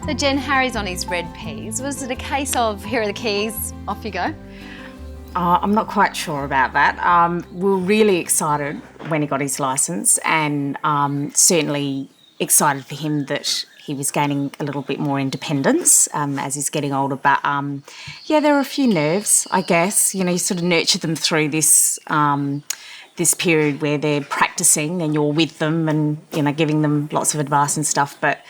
So Jen, Harry's on his red Ps. Was it a case of, here are the keys, off you go? I'm not quite sure about that. We were really excited when he got his licence, and certainly excited for him that he was gaining a little bit more independence as he's getting older. But yeah, there are a few nerves, I guess. You know, you sort of nurture them through this this period where they're practicing and you're with them and, you know, giving them lots of advice and stuff. But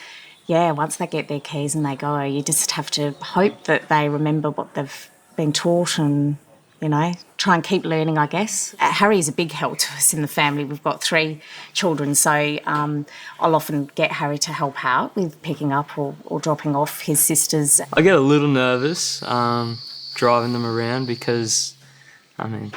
yeah, once they get their keys and they go, you just have to hope that they remember what they've been taught and, you know, try and keep learning, I guess. Harry is a big help to us in the family. We've got 3 children, so I'll often get Harry to help out with picking up or dropping off his sisters. I get a little nervous driving them around because, I mean,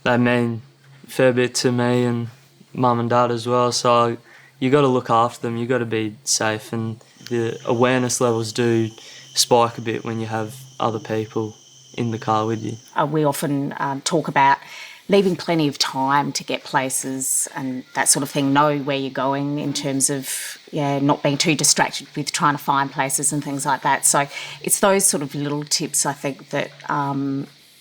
they mean a fair bit to me and mum and dad as well, so you got to look after them, you got to be safe, and the awareness levels do spike a bit when you have other people in the car with you. We often talk about leaving plenty of time to get places and that sort of thing, know where you're going in terms of not being too distracted with trying to find places and things like that. So it's those sort of little tips, I think, that,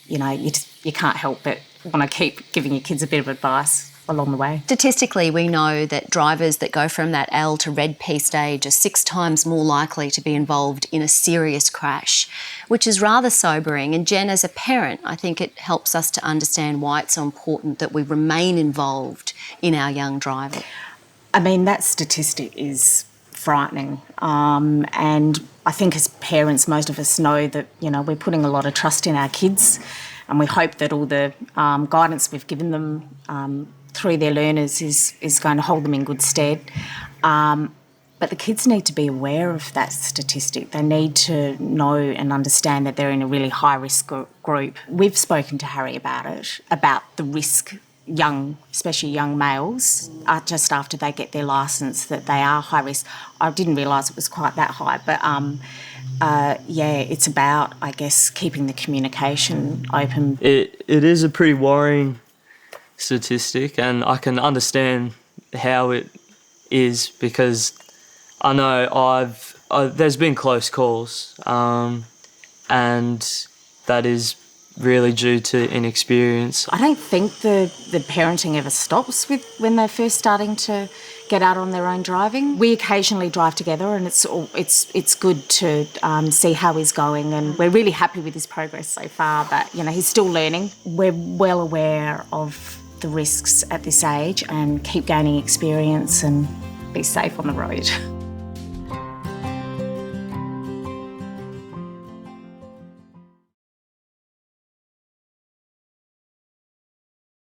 you know, you can't help but want to keep giving your kids a bit of advice along the way. Statistically, we know that drivers that go from that L to red P stage are 6 times more likely to be involved in a serious crash, which is rather sobering. And Jen, as a parent, I think it helps us to understand why it's so important that we remain involved in our young drivers. I mean, that statistic is frightening. And I think as parents, most of us know that, you know, we're putting a lot of trust in our kids, and we hope that all the guidance we've given them through their learners is going to hold them in good stead. But the kids need to be aware of that statistic. They need to know and understand that they're in a really high-risk group. We've spoken to Harry about it, about the risk especially young males, just after they get their licence, that they are high risk. I didn't realise it was quite that high, but it's about, I guess, keeping the communication open. It is a pretty worrying statistic, and I can understand how it is because I know there's been close calls, and that is really due to inexperience. I don't think the parenting ever stops when they're first starting to get out on their own driving. We occasionally drive together, and it's good to see how he's going, and we're really happy with his progress so far. But you know, he's still learning. We're well aware of the risks at this age, and keep gaining experience and be safe on the road.